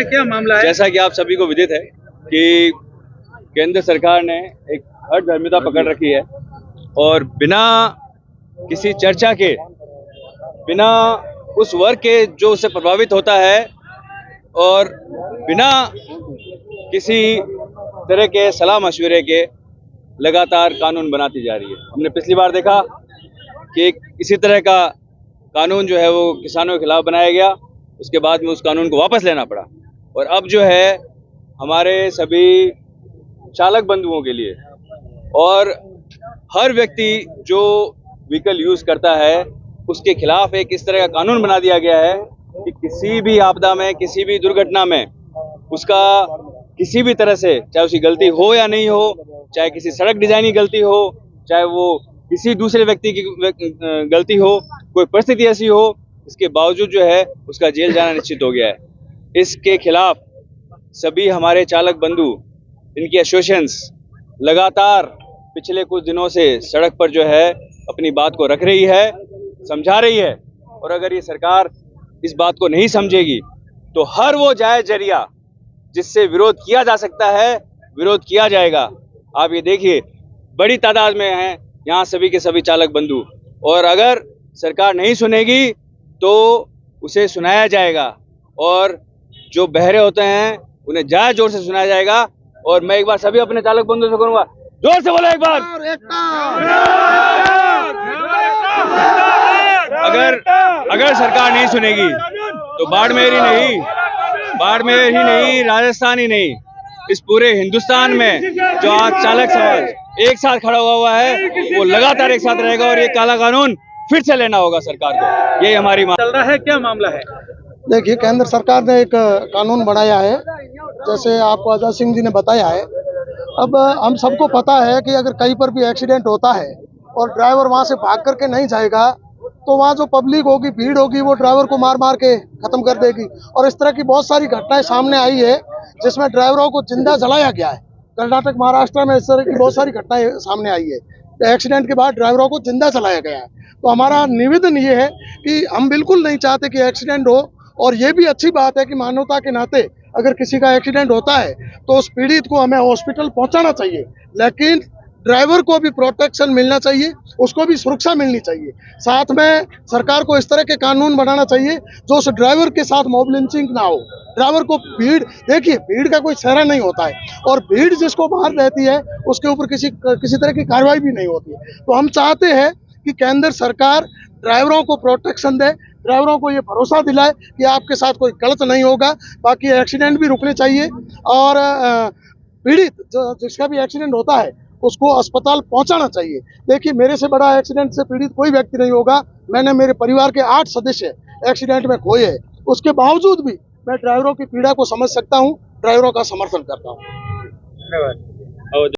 क्या मामला है? जैसा कि आप सभी को विदित है कि केंद्र सरकार ने एक हठधर्मिता पकड़ रखी है और बिना किसी चर्चा के, बिना उस वर्ग के जो उससे प्रभावित होता है और बिना किसी तरह के सलाह मशवरे के लगातार कानून बनाती जा रही है। हमने पिछली बार देखा कि इसी तरह का कानून जो है वो किसानों के खिलाफ बनाया गया, उसके बाद में उस कानून को वापस लेना पड़ा और अब जो है हमारे सभी चालक बंधुओं के लिए और हर व्यक्ति जो व्हीकल यूज करता है उसके खिलाफ एक इस तरह का कानून बना दिया गया है कि किसी भी आपदा में, किसी भी दुर्घटना में उसका किसी भी तरह से, चाहे उसकी गलती हो या नहीं हो, चाहे किसी सड़क डिजाइन की गलती हो, चाहे वो किसी दूसरे व्यक्ति की गलती हो, कोई परिस्थिति ऐसी हो, इसके बावजूद जो है उसका जेल जाना निश्चित हो गया है। इसके खिलाफ सभी हमारे चालक बंधु, इनकी एसोसिएशंस लगातार पिछले कुछ दिनों से सड़क पर जो है अपनी बात को रख रही है, समझा रही है और अगर ये सरकार इस बात को नहीं समझेगी तो हर वो जायज जरिया जिससे विरोध किया जा सकता है, विरोध किया जाएगा। आप ये देखिए, बड़ी तादाद में हैं यहाँ सभी के सभी चालक बंधु और अगर सरकार नहीं सुनेगी तो उसे सुनाया जाएगा और जो बहरे होते हैं उन्हें जायज जोर से सुनाया जाएगा। और मैं एक बार सभी अपने चालक बंधुओं से कहूंगा, जोर से बोलो एक बार। अगर सरकार नहीं सुनेगी तो बाड़मेर ही नहीं, राजस्थान ही नहीं, इस पूरे हिंदुस्तान में जो आज चालक समाज एक साथ खड़ा हुआ है वो लगातार एक साथ रहेगा और ये काला कानून फिर से लेना होगा सरकार को। यही हमारी मांग चल रहा है। क्या मामला है? देखिए, केंद्र सरकार ने एक कानून बनाया है, जैसे आपको आजाद सिंह जी ने बताया है। अब हम सबको पता है कि अगर कहीं पर भी एक्सीडेंट होता है और ड्राइवर वहां से भाग करके नहीं जाएगा तो वहाँ जो पब्लिक होगी, भीड़ होगी, वो ड्राइवर को मार मार के खत्म कर देगी। और इस तरह की बहुत सारी घटनाएं सामने आई है जिसमें ड्राइवरों को जिंदा जलाया गया है। कर्नाटक, महाराष्ट्र में इस तरह की बहुत सारी घटनाएं सामने आई है। एक्सीडेंट के बाद ड्राइवरों को जिंदा जलाया गया है। तो हमारा निवेदन ये है कि हम बिल्कुल नहीं चाहते कि एक्सीडेंट हो और ये भी अच्छी बात है कि मानवता के नाते अगर किसी का एक्सीडेंट होता है तो उस पीड़ित को हमें हॉस्पिटल पहुंचाना चाहिए, लेकिन ड्राइवर को भी प्रोटेक्शन मिलना चाहिए, उसको भी सुरक्षा मिलनी चाहिए। साथ में सरकार को इस तरह के कानून बनाना चाहिए जो उस ड्राइवर के साथ मॉब लिंचिंग ना हो। ड्राइवर को भीड़, देखिए भीड़ का कोई सहरा नहीं होता है और भीड़ जिसको मार देती है उसके ऊपर किसी तरह की कार्रवाई भी नहीं होती है। तो हम चाहते हैं कि केंद्र सरकार ड्राइवरों को प्रोटेक्शन दे, ड्राइवरों को ये भरोसा दिलाए कि आपके साथ कोई गलत नहीं होगा। बाकी एक्सीडेंट भी रुकने चाहिए और पीड़ित जिसका भी एक्सीडेंट होता है उसको अस्पताल पहुंचाना चाहिए। देखिए, मेरे से बड़ा एक्सीडेंट से पीड़ित कोई व्यक्ति नहीं होगा। मैंने मेरे परिवार के 8 सदस्य एक्सीडेंट में खोए हैं, उसके बावजूद भी मैं ड्राइवरों की पीड़ा को समझ सकता हूं, ड्राइवरों का समर्थन करता हूं। धन्यवाद।